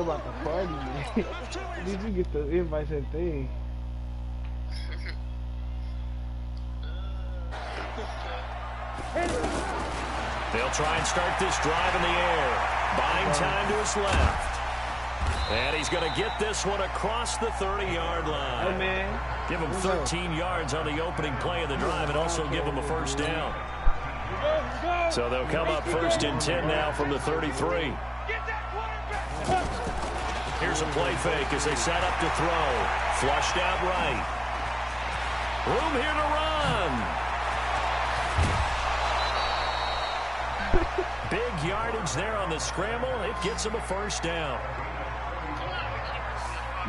know about the party, man. Did you get the invites and thing? They'll try and start this drive in the air. Buying time to his left. And he's going to get this one across the 30-yard line. Hey, man. Give him 13 yards on the opening play of the drive and also give him a first down. So they'll come up first and 10 now from the 33. Here's a play fake as they set up to throw. Flushed out right. Room here to run. Big yardage there on the scramble. It gets him a first down.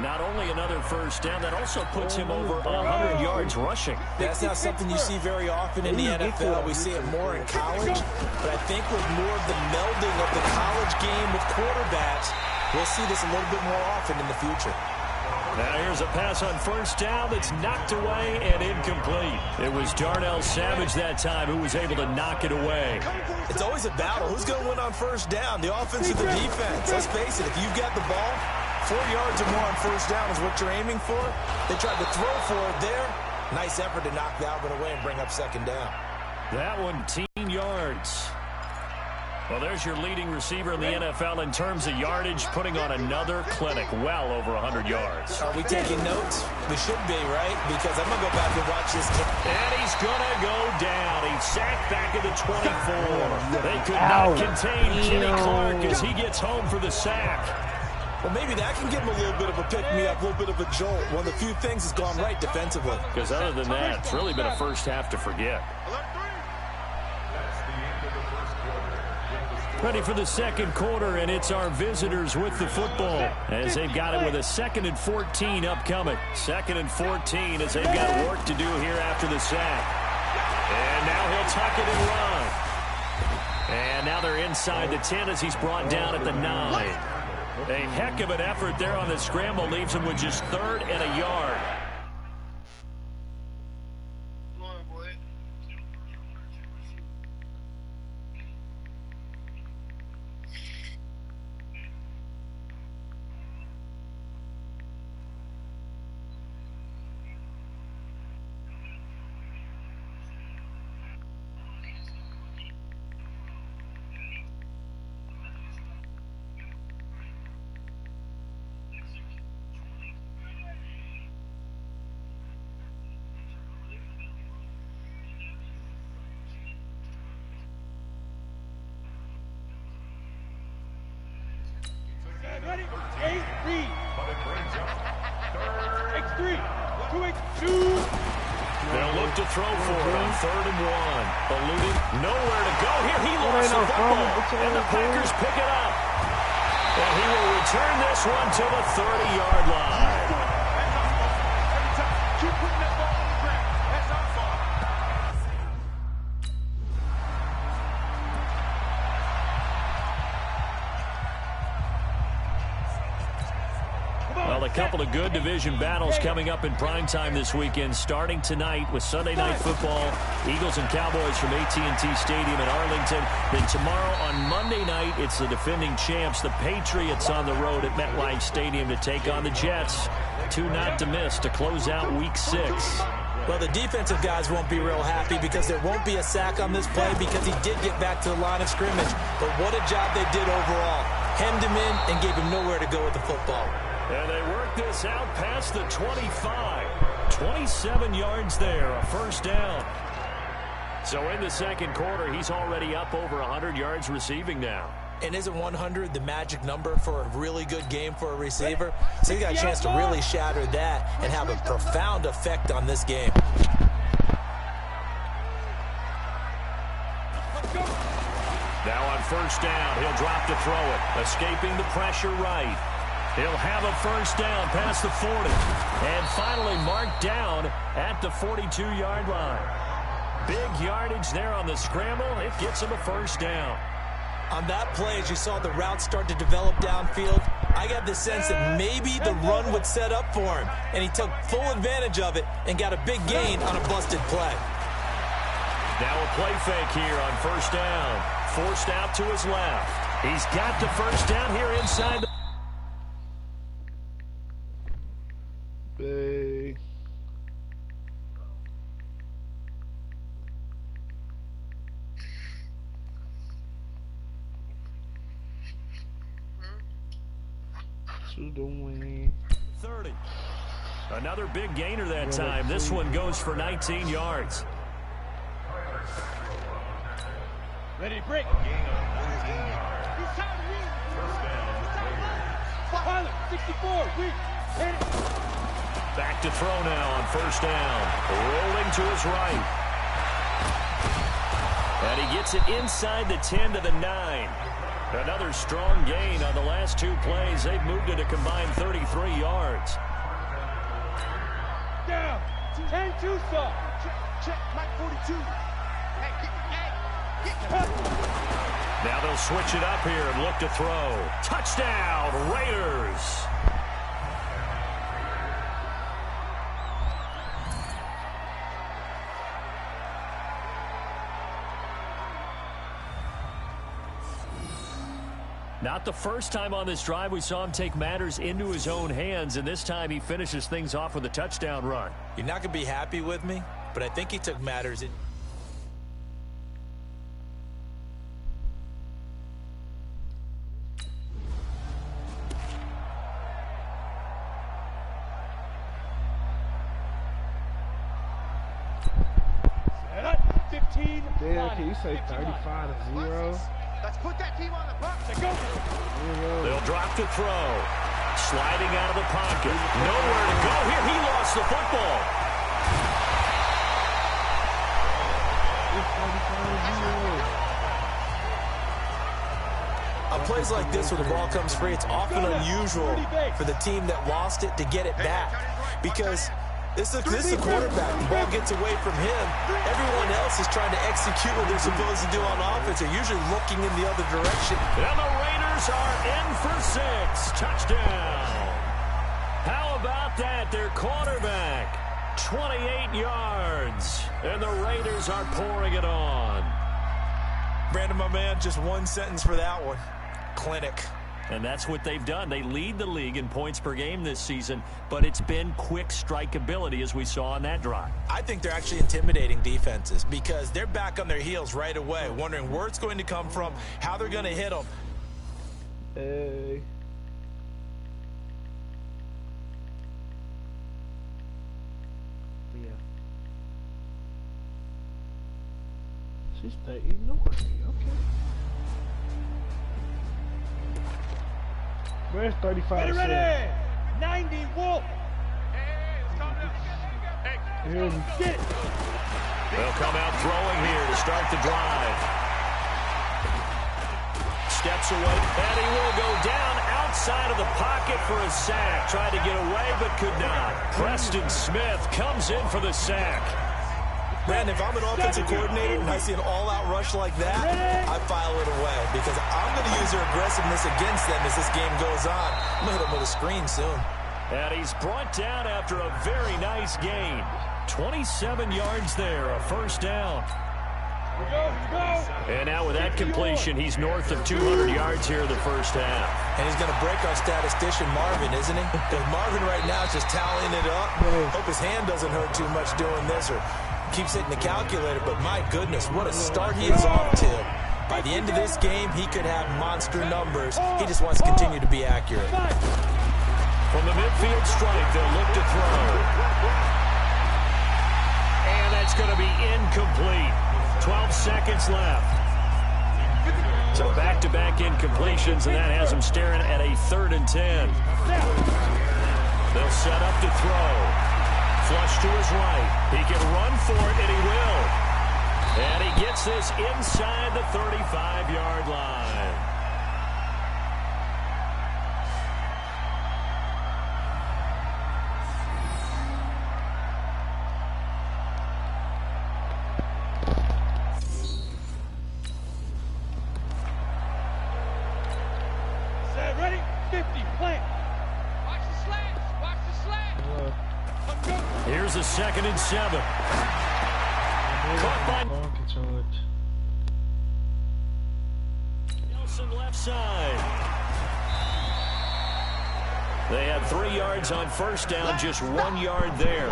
Not only another first down, that also puts him over 100 yards rushing. That's not something you see very often in the NFL. We see it more in college. But I think with more of the melding of the college game with quarterbacks, we'll see this a little bit more often in the future. Now here's a pass on first down that's knocked away and incomplete. It was Darnell Savage that time who was able to knock it away. It's always a battle. Who's going to win on first down, the offense or the defense? Let's face it, if you've got the ball, 4 yards or more on first down is what you're aiming for. They tried to throw for it there. Nice effort to knock that one away and bring up second down. That one, 10 yards. Well, there's your leading receiver in the NFL in terms of yardage, putting on another clinic, well over 100 yards. Are we taking notes? We should be, right? Because I'm going to go back and watch this. And he's going to go down. He's sacked back at the 24. They could not contain Kenny Clark as he gets home for the sack. Well, maybe that can give him a little bit of a pick-me-up, a little bit of a jolt. One of the few things that's gone right defensively. Because other than that, it's really been a first half to forget. Ready for the second quarter, and it's our visitors with the football as they've got it with a 2nd and 14 upcoming. 2nd and 14 as they've got work to do here after the sack. And now he'll tuck it and run. And now they're inside the 10 as he's brought down at the 9. A heck of an effort there on the scramble leaves him with just 3rd and a yard. Ready? X3. X3. 2X2. They'll look to throw for it on 3rd and 1. Eluded. Nowhere to go here. He lost the football. And the Packers pick it up. And he will return this one to the 30-yard line. Keep putting that ball on the ground. That's our fault. Well, a couple of good division battles coming up in primetime this weekend, starting tonight with Sunday Night Football, Eagles and Cowboys from AT&T Stadium in Arlington. Then tomorrow on Monday night, it's the defending champs, the Patriots, on the road at MetLife Stadium to take on the Jets. 2 not to miss to close out Week 6. Well, the defensive guys won't be real happy because there won't be a sack on this play because he did get back to the line of scrimmage. But what a job they did overall. Hemmed him in and gave him nowhere to go with the football. And they work this out past the 25. 27 yards there, a first down. So in the second quarter, he's already up over 100 yards receiving now. And isn't 100 the magic number for a really good game for a receiver? So he got a chance to really shatter that and have a profound effect on this game. Now on first down, he'll drop to throw it, escaping the pressure right. He'll have a first down past the 40. And finally marked down at the 42-yard line. Big yardage there on the scramble. It gets him a first down. On that play, as you saw the route start to develop downfield, I got the sense that maybe the run would set up for him. And he took full advantage of it and got a big gain on a busted play. Now a play fake here on first down. Forced out to his left. He's got the first down here inside the... you doing? 30. Another big gainer that time. This one goes for 19 yards. Ready to break. Pilot, 64, weak. Hit it. Back to throw now on first down. Rolling to his right. And he gets it inside the 10 to the 9. Another strong gain on the last two plays. They've moved it a combined 33 yards. Down. 10-2 stop. Check, Mike 42. Now they'll switch it up here and look to throw. Touchdown, Raiders. Not the first time on this drive we saw him take matters into his own hands, and this time he finishes things off with a touchdown run. You're not going to be happy with me, but I think he took matters in. Set up. 15. Damn, can you say 35-0? Let's put that team on the box. Let's go. They'll drop to throw. Sliding out of the pocket. Nowhere to go here. He lost the football. On plays like this where the ball comes free, it's often unusual for the team that lost it to get it back. Because this is a quarterback. The ball gets away from him. Everyone else is trying to execute what they're supposed to do on offense. They're usually looking in the other direction. And the Raiders are in for 6. Touchdown. How about that? Their quarterback, 28 yards. And the Raiders are pouring it on. Brandon, my man, just one sentence for that one. Clinic. And that's what they've done. They lead the league in points per game this season, but it's been quick strikeability as we saw on that drive. I think they're actually intimidating defenses because they're back on their heels right away, wondering where it's going to come from, how they're going to hit them. Hey. Yeah. She's ignoring me. Okay. Where's 35? Ready. 90 Wolf. Here we Get it. They'll come out throwing here to start the drive. Steps away, and he will go down outside of the pocket for a sack. Tried to get away, but could not. Preston Smith comes in for the sack. Brandon, if I'm an offensive coordinator and I see an all-out rush like that, I file it away because I'm going to use their aggressiveness against them as this game goes on. I'm going to hit them with a screen soon. And he's brought down after a very nice gain. 27 yards there, a first down. And now with that completion, he's north of 200 yards here in the first half. And he's going to break our statistician Marvin, isn't he? Because Marvin right now is just tallying it up. Hope his hand doesn't hurt too much doing this or keeps hitting the calculator, but my goodness, what a start he is off to. By the end of this game, he could have monster numbers. He just wants to continue to be accurate. From the midfield stripe, they'll look to throw. And that's going to be incomplete. 12 seconds left. So back-to-back incompletions, and that has him staring at a 3rd and 10. They'll set up to throw. Flush to his right. He can run for it, and he will. And he gets this inside the 35-yard line. Set, ready? 50, plant. Watch the slants. Watch the slants. Here's a 2nd and 7. Caught by Nelson left side. They had 3 yards on first down, just 1 yard there.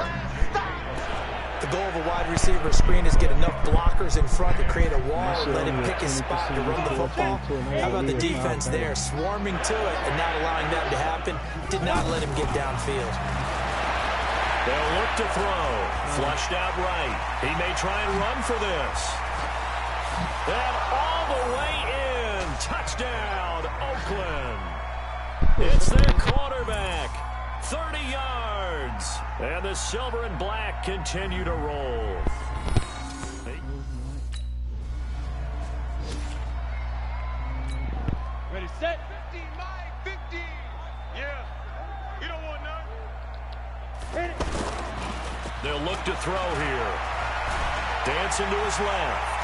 The goal of a wide receiver screen is get enough blockers in front to create a wall and let him pick his spot to run the football. How about the defense there, swarming to it and not allowing that to happen? Did not let him get downfield. They'll look to throw. Flushed out right. He may try and run for this. And all the way in. Touchdown, Oakland. It's their quarterback. 30 yards. And the silver and black continue to roll. Ready, set. 50, 50. Yeah. You don't want none. Hit it. They'll look to throw here. Dancing to his left.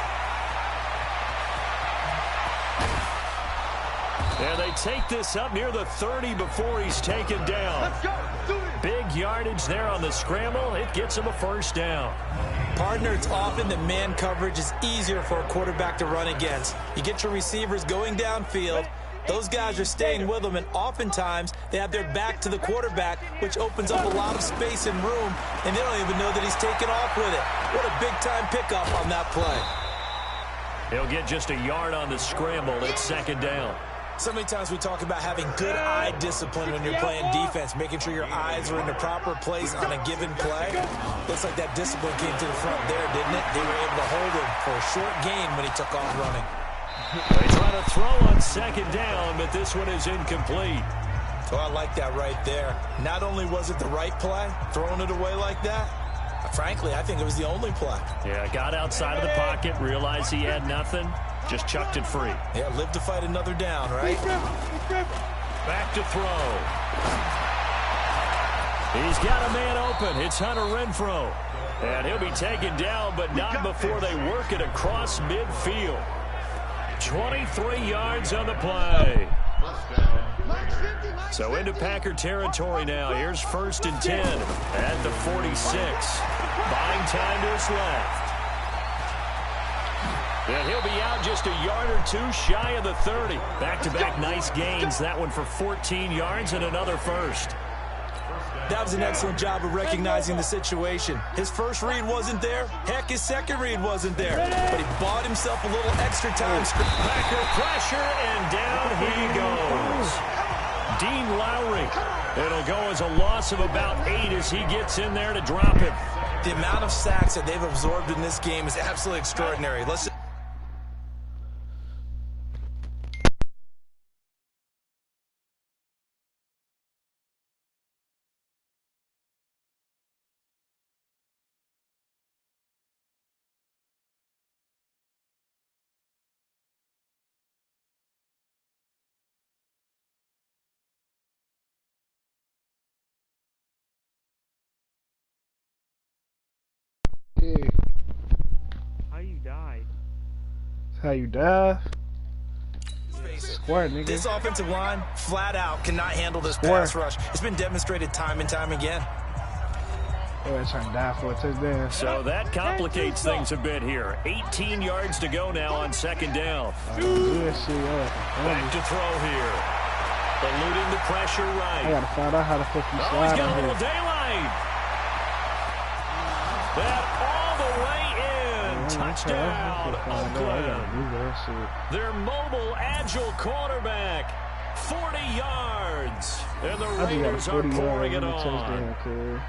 And they take this up near the 30 before he's taken down. Let's go. Do it. Big yardage there on the scramble. It gets him a first down. Partner, it's often that man coverage is easier for a quarterback to run against. You get your receivers going downfield. Those guys are staying with them, and oftentimes they have their back to the quarterback, which opens up a lot of space and room, and they don't even know that he's taken off with it. What a big-time pickup on that play. He'll get just a yard on the scramble. It's second down. So many times we talk about having good eye discipline when you're playing defense, making sure your eyes are in the proper place on a given play. Looks like that discipline came to the front there, didn't it? They were able to hold him for a short gain when he took off running. They try to throw on second down, but this one is incomplete. Oh, I like that right there. Not only was it the right play, throwing it away like that, frankly, I think it was the only play. Yeah, got outside of the pocket, realized he had nothing, just chucked it free. Yeah, live to fight another down, right? Back to throw. He's got a man open. It's Hunter Renfrow. And he'll be taken down, but not before they work it across midfield. 23 yards on the play. So into Packer territory now. Here's 1st and 10 at the 46. Buying time to his left. And he'll be out just a yard or two shy of the 30. Back-to-back nice gains. That one for 14 yards and another first. That was an excellent job of recognizing the situation. His first read wasn't there. Heck, his second read wasn't there. But he bought himself a little extra time. Packer pressure, and down he goes. Dean Lowry. It'll go as a loss of about 8 as he gets in there to drop him. The amount of sacks that they've absorbed in this game is absolutely extraordinary. Let's Yeah. How you die? That's how you die. Square, nigga. This offensive line, flat out, cannot handle this pass rush. It's been demonstrated time and time again. They're trying to die for a touchdown. So that complicates things a bit here. 18 yards to go now on second down. Good shit. Back to throw here. Eluding the pressure right. I gotta find out how the fuck you Oh, slide he's got a on little here. daylight. That all the way in. Touchdown, Oakland. Their mobile, agile quarterback. 40 yards. And the I just got a Raiders are 40 pouring yard it touchdown, on. kid.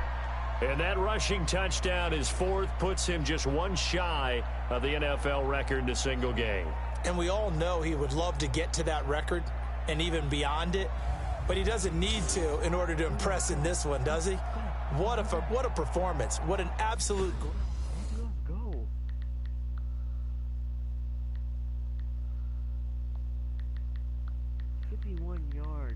And that rushing touchdown, his 4th, puts him just one shy of the NFL record in a single game. And we all know he would love to get to that record and even beyond it, but he doesn't need to in order to impress in this one, does he? What a performance. What an absolute... Go. 51 yards.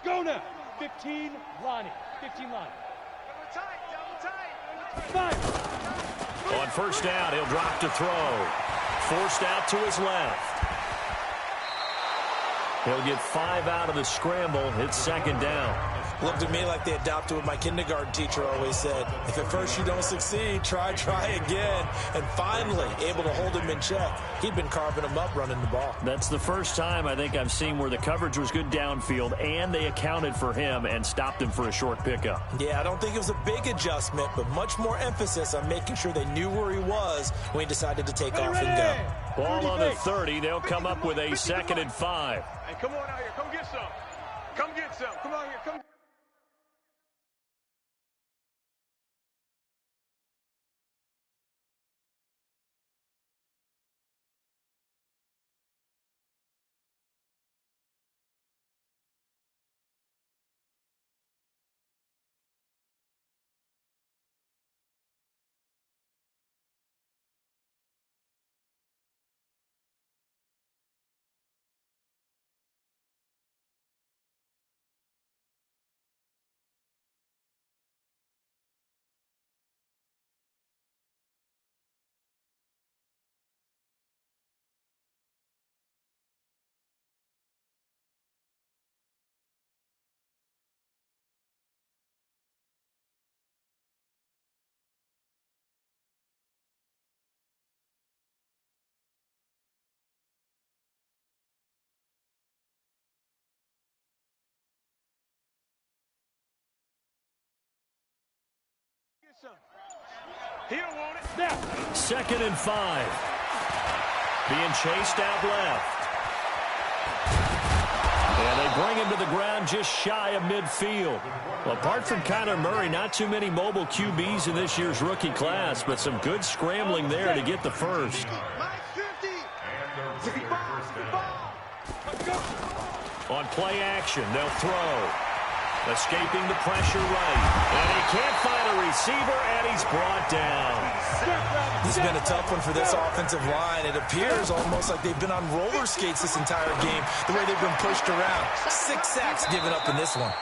go now. 15, Lonnie. 15, Lonnie. On first down, he'll drop to throw. Forced out to his left. He'll get 5 out of the scramble. It's second down. Looked at me like they adopted what my kindergarten teacher always said. If at first you don't succeed, try again. And finally, able to hold him in check. He'd been carving him up running the ball. That's the first time I think I've seen where the coverage was good downfield and they accounted for him and stopped him for a short pickup. Yeah, I don't think it was a big adjustment, but much more emphasis on making sure they knew where he was when he decided to take off and go. Ball on the 30. They'll come up with a second and 5. Hey, come on out here. Come get some. Come get some. Come out here. Come. He'll want it. Now. Second and 5. Being chased out left. And they bring him to the ground just shy of midfield. Well, apart from Kyler Murray, not too many mobile QBs in this year's rookie class, but some good scrambling there to get the first. On play action, they'll throw. Escaping the pressure right. And he can't find a receiver, and he's brought down. This has been a tough one for this offensive line. It appears almost like they've been on roller skates this entire game, the way they've been pushed around. 6 sacks given up in this one.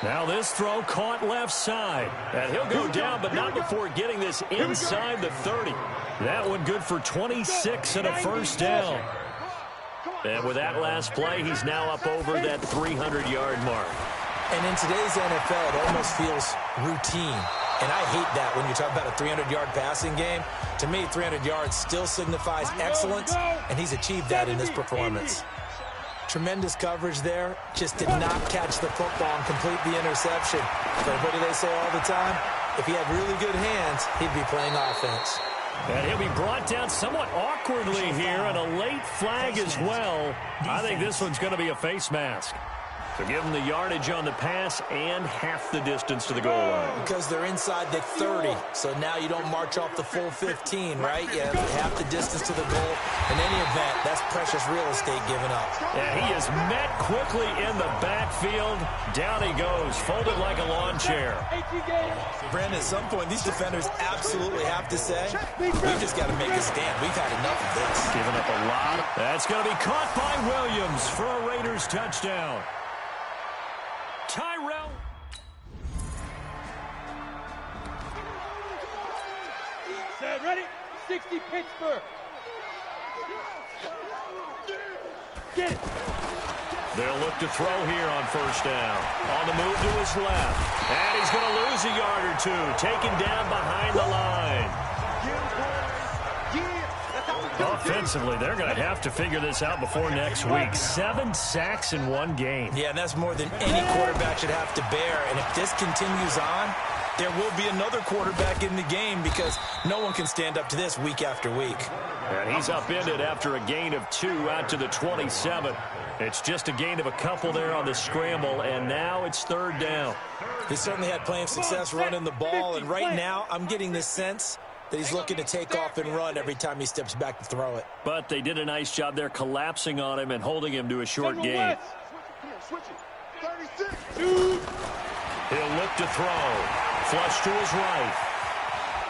Now this throw caught left side. And he'll go down, but not before getting this inside the 30. That one good for 26 and a first down. And with that last play, he's now up over that 300-yard mark. And in today's NFL, it almost feels routine. And I hate that when you talk about a 300-yard passing game. To me, 300 yards still signifies excellence, and he's achieved that in this performance. Tremendous coverage there. Just did not catch the football and complete the interception. But what do they say all the time? If he had really good hands, he'd be playing offense. And he'll be brought down somewhat awkwardly here, and a late flag as well. I think this one's going to be a face mask. So give them the yardage on the pass and half the distance to the goal line. Because they're inside the 30, so now you don't march off the full 15, right? You have half the distance to the goal. In any event, that's precious real estate given up. Yeah, he is met quickly in the backfield. Down he goes, folded like a lawn chair. Brandon, at some point, these defenders absolutely have to say, we've just got to make a stand. We've had enough of this. Giving up a lot. That's going to be caught by Williams for a Raiders touchdown. Tyrell. Set, ready? 60 Pittsburgh. Get it. They'll look to throw here on first down. On the move to his left. And he's going to lose a yard or two. Taken down behind the line. Offensively, they're going to have to figure this out before next week. 7 sacks in one game. Yeah, and that's more than any quarterback should have to bear. And if this continues on, there will be another quarterback in the game because no one can stand up to this week after week. And he's upended after a gain of 2 out to the 27. It's just a gain of a couple there on the scramble, and now it's third down. He certainly had plenty of success running the ball, and right now I'm getting the sense that he's looking to take off and run every time he steps back to throw it. But they did a nice job there collapsing on him and holding him to a short gain. He'll look to throw. Flush to his right.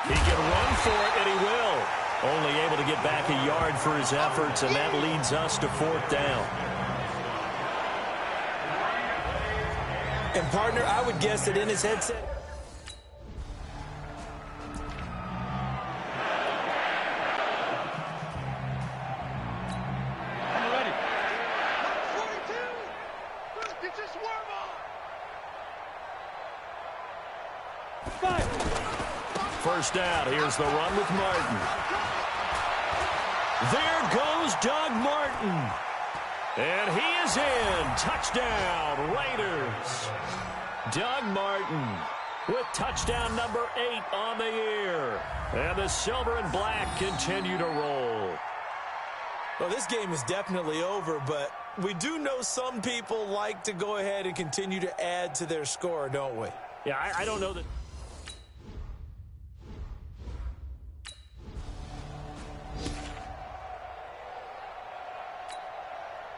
He can run for it, and he will. Only able to get back a yard for his efforts, and that leads us to fourth down. And, partner, I would guess that in his headset... I'm ready. 42. Get your swerve on. 5. First down. Here's the run with Martin. There goes Doug Martin. And he is in. Touchdown, Raiders. Doug Martin with touchdown number 8 on the year. And the silver and black continue to roll. Well, this game is definitely over, but we do know some people like to go ahead and continue to add to their score, don't we? Yeah, I don't know that.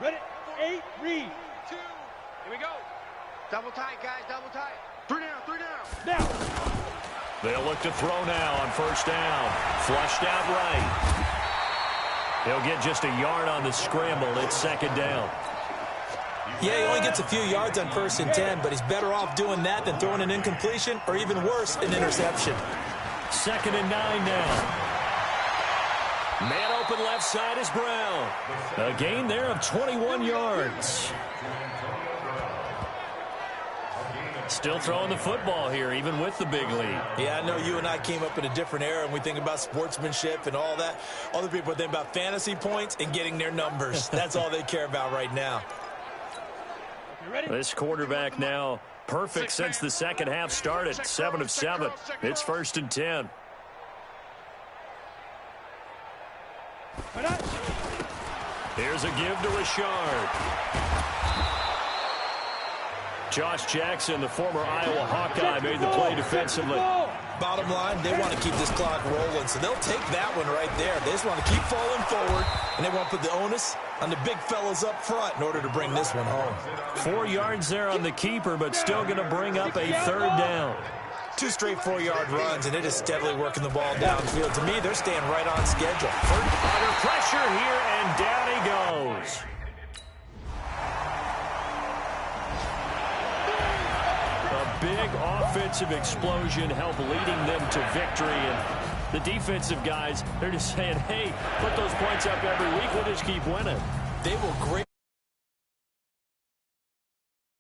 Ready? 8, read. 2. Here we go. Double tight, guys. Double tight. 3 down. 3 down. Now. They'll look to throw now on first down. Flushed out right. He'll get just a yard on the scramble. It's second down. Yeah, he only gets a few yards on 1st and 10, but he's better off doing that than throwing an incompletion or even worse, an interception. 2nd and 9 now. Man open left side is Brown. A gain there of 21 yards. Still throwing the football here, even with the big lead. Yeah, I know you and I came up in a different era, and we think about sportsmanship and all that. Other people think about fantasy points and getting their numbers. That's all they care about right now. This quarterback now perfect since the second half started. 7 of 7. It's 1st and 10. Here's a give to Richard. Josh Jackson, the former Iowa Hawkeye, made the play defensively. Bottom line, they want to keep this clock rolling, so they'll take that one right there. They just want to keep falling forward, and they want to put the onus on the big fellas up front in order to bring this one home. 4 yards there on the keeper, but still going to bring up a 3rd down. 2 straight 4-yard runs, and it is steadily working the ball downfield. To me, they're staying right on schedule. Under pressure here, and down he goes. A big offensive explosion helped leading them to victory. And the defensive guys, they're just saying, hey, put those points up every week. We'll just keep winning. They will great.